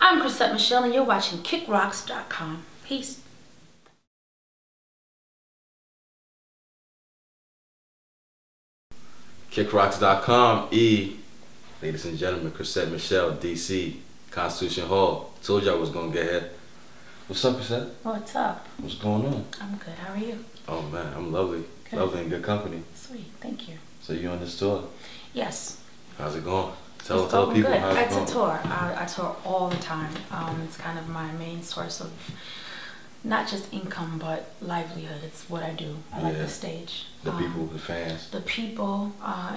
I'm Chrisette Michele, and you're watching KickRocs.com. Peace. KickRocs.com, ladies and gentlemen, Chrisette Michele, D.C, Constitution Hall. Told you I was gonna get here. What's up, Chrisette? What's up? What's going on? I'm good. How are you? Oh man, I'm lovely. Good. Lovely and good company. Sweet. Thank you. So you on this tour? Yes. How's it going? Tell people good. how's it going. It's a tour. I tour all the time. It's kind of my main source of not just income, but livelihood. It's what I do. I like the stage. The people, the fans. The people.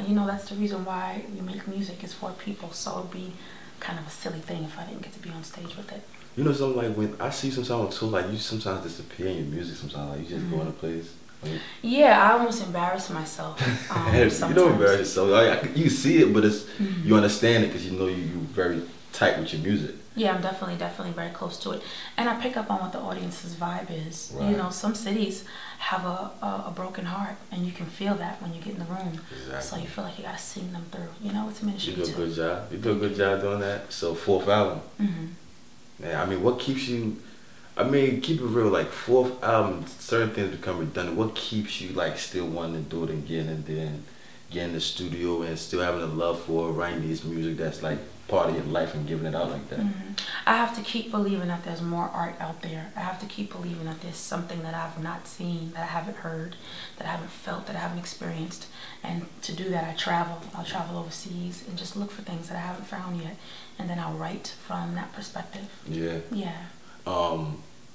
You know, that's the reason why we make music, is for people. So it'd be kind of a silly thing if I didn't get to be on stage with it. You know something, like when I see sometimes on tour, like you sometimes disappear in your music sometimes, like you just go in a place. Like, yeah, I almost embarrass myself. You don't embarrass yourself. Like, you see it, but it's you understand it because you know you're very tight with your music. Yeah, I'm definitely very close to it, and I pick up on what the audience's vibe is. Right. You know, some cities have a broken heart, and you can feel that when you get in the room. Exactly. So you feel like you gotta sing them through. You know, it's a ministry too. You do a good job. You do a good job doing that. So 4th album. Man, I mean, what keeps you? I mean, keep it real. Like 4th album, certain things become redundant. What keeps you like still wanting to do it again and then get in the studio and still having a love for writing these music that's like part of your life and giving it out like that? I have to keep believing that there's more art out there. I have to keep believing that there's something that I've not seen, that I haven't heard, that I haven't felt, that I haven't experienced. And to do that, I travel. I'll travel overseas and just look for things that I haven't found yet. And then I'll write from that perspective. Yeah. Yeah.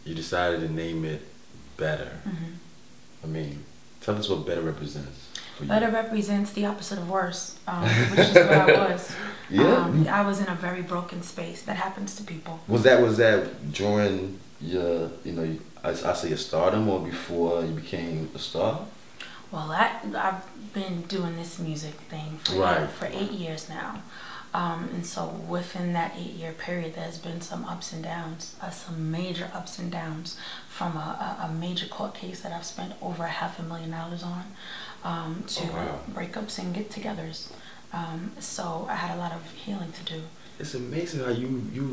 You decided to name it Better. I mean, tell us what Better represents. Better represents the opposite of worse, which is what I was. I was in a very broken space. That happens to people. Was that during your, I say your stardom, or before you became a star? Well, I've been doing this music thing for 8 years now. And so within that 8-year period, there's been some ups and downs, some major ups and downs, from a major court case that I've spent over $500,000 on, to breakups and get-togethers. So I had a lot of healing to do. It's amazing how you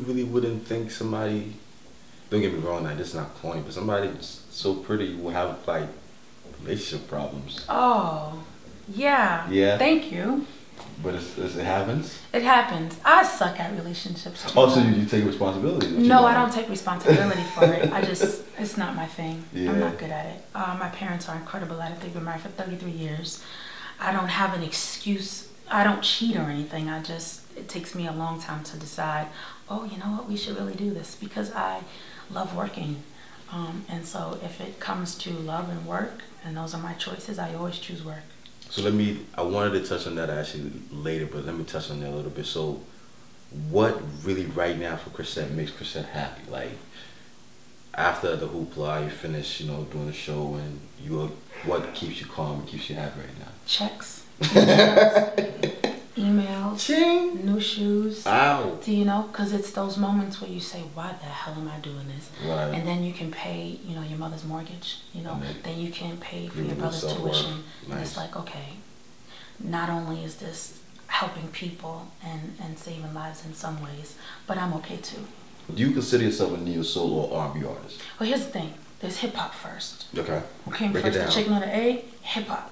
really wouldn't think somebody, don't get me wrong, this is not corny, but somebody so pretty will have like relationship problems. Oh, yeah. Yeah. Thank you. But it happens? It happens. I suck at relationships too. Oh, so you take responsibility? No, I don't take responsibility for it. It's not my thing. Yeah. I'm not good at it. My parents are incredible at it. They've been married for 33 years. I don't have an excuse. I don't cheat or anything. It takes me a long time to decide, oh, you know what, we should really do this, because I love working. And so if it comes to love and work, and those are my choices, I always choose work. So I wanted to touch on that actually later, but let me touch on that a little bit. So what really right now for Chrisette makes Chrisette happy? Like after the hoopla, you finish, doing the show, and what keeps you calm and keeps you happy right now? Checks. Emails. Ching. New shoes. Ow. Because it's those moments where you say, why the hell am I doing this? Right. And then you can pay, your mother's mortgage, then you can pay for your brother's tuition. Nice. And it's like, okay, not only is this helping people and saving lives in some ways, but I'm okay too. Do you consider yourself a neo-soul or R&B artist? Well, here's the thing. There's hip-hop first. Okay. What came first, the chicken or the egg? Hip-hop.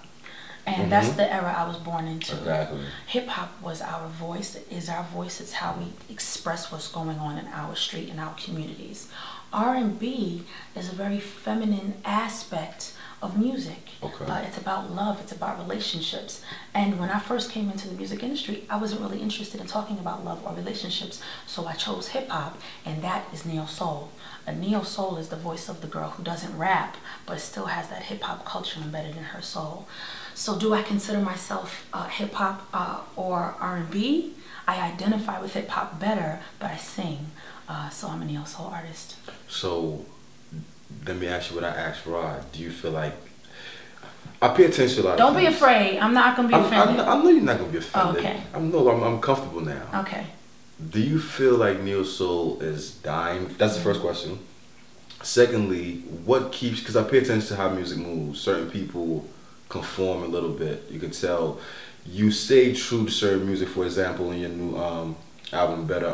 And that's the era I was born into. Exactly. Hip-hop was our voice, is our voice. It's how we express what's going on in our street, in our communities. R&B is a very feminine aspect of music. Okay. It's about love, it's about relationships. And when I first came into the music industry, I wasn't really interested in talking about love or relationships, so I chose hip-hop, and that is neo-soul. A neo-soul is the voice of the girl who doesn't rap, but still has that hip-hop culture embedded in her soul. So do I consider myself hip-hop or R&B? I identify with hip-hop better, but I sing. So I'm a neo-soul artist. So let me ask you what I asked Rod. Do you feel like, I pay attention to a lot Don't be afraid. I'm not going to be offended. I know you're not going to be offended. Okay. I'm comfortable now. Okay. Do you feel like neo-soul is dying? That's the first question. Secondly, what keeps, because I pay attention to how music moves. Certain people conform a little bit. You can tell you stay true to certain music. For example, in your new album, Better,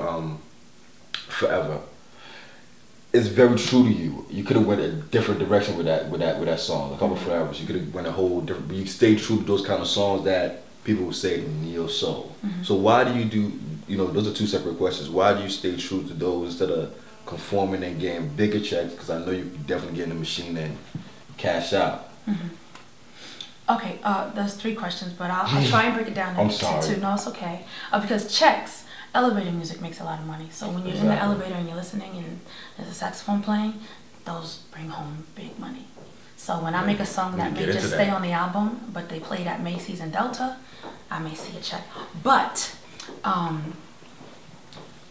forever. It's very true to you. You could have went a different direction with that song. A couple forevers. You could have went a whole different. But you stayed true to those kind of songs that people would say neo soul. So why do you do? You know, those are two separate questions. Why do you stay true to those instead of conforming and getting bigger checks? Because I know you definitely get in the machine and cash out. Okay, there's 3 questions, but I'll try and break it down I'm into sorry. 2. No, it's okay. Because checks, elevator music makes a lot of money. So when you're in the elevator and you're listening and there's a saxophone playing, those bring home big money. So when I make a song that may just stay on the album, but they played at Macy's and Delta, I may see a check. But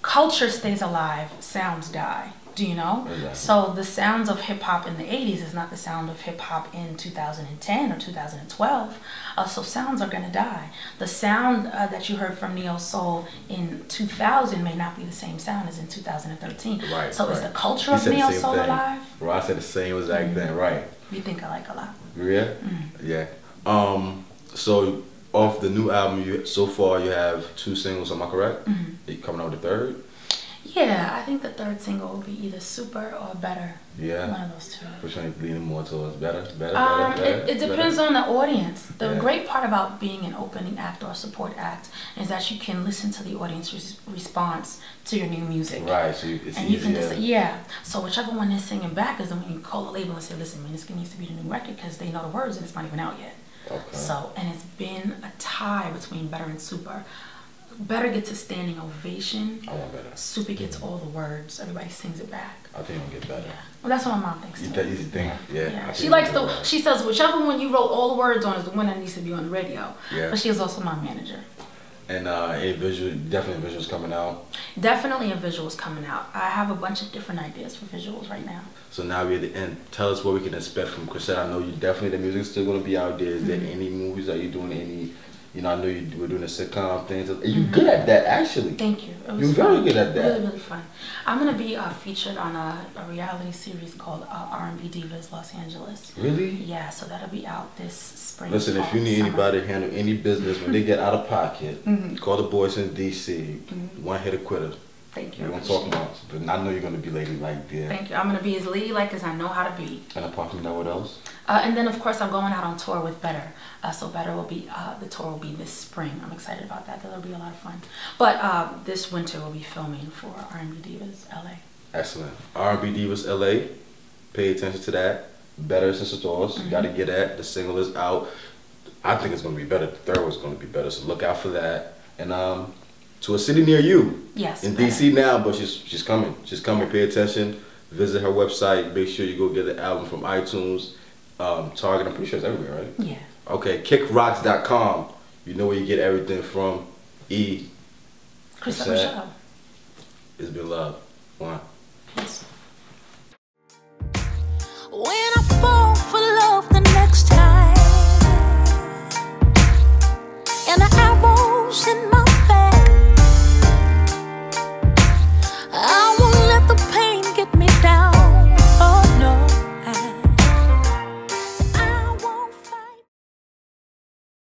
culture stays alive, sounds die. Do you know? Exactly. So the sounds of hip hop in the 80s is not the sound of hip hop in 2010 or 2012. So sounds are gonna die. The sound that you heard from neo soul in 2000 may not be the same sound as in 2013. Right. So is the culture of neo soul alive? Bro, I said the same exact thing. Right. We think alike a lot. Yeah. Yeah. So off the new album, so far you have 2 singles. Am I correct? Are you coming out with the 3rd? Yeah, I think the 3rd single will be either Super or Better. Yeah. One of those 2. Which one are you leaning more towards? Better? It depends on the audience. The great part about being an opening act or a support act is that you can listen to the audience response to your new music. Right, so it's and easier. You can just, yeah. So whichever one is singing back is the one you call the label and say, listen, man, this needs to be the new record because they know the words and it's not even out yet. Okay. So, and it's been a tie between Better and Super. Better gets a standing ovation. I want Better. Super gets all the words. Everybody sings it back. I think I'll get Better. Yeah. Well, that's what my mom thinks. You Too. think? Yeah. She likes she says whichever one you wrote all the words on is the one that needs to be on the radio. Yeah. But she is also my manager. And definitely visuals coming out. Definitely a visuals coming out. I have a bunch of different ideas for visuals right now. So now we're at the end. Tell us what we can expect from Chrisette. I know you definitely, the music's still going to be out there. Is there any movies? Are you doing any, you know, I know you were doing a sitcom thing. You're good at that, actually. Thank you. You're very good at that. Really, really fun. I'm going to be featured on a reality series called R&B Divas Los Angeles. Really? Yeah, so that'll be out this spring. Listen, if you need anybody to handle any business when they get out of pocket, call the boys in D.C. One hit a quitter. Thank you. We're going to talk about it. But I know you're going to be ladylike there. Thank you. I'm going to be as ladylike as I know how to be. And apart from that, what else? And then, of course, I'm going out on tour with Better. So Better will be, the tour will be this spring. I'm excited about that. That'll be a lot of fun. But this winter we'll be filming for R&B Divas LA. Excellent. R&B Divas LA. Pay attention to that. Better Sister Stores. You got to get that. The single is out. I think it's going to be better. The 3rd one's going to be better. So look out for that. And to a city near you. Yes. In DC now, but she's coming. She's coming. Pay attention. Visit her website. Make sure you go get the album from iTunes. Target, I'm pretty sure it's everywhere, right? Yeah. Okay, KickRocs.com. You know where you get everything from. Chrisette Michele. It's been love. One. Peace.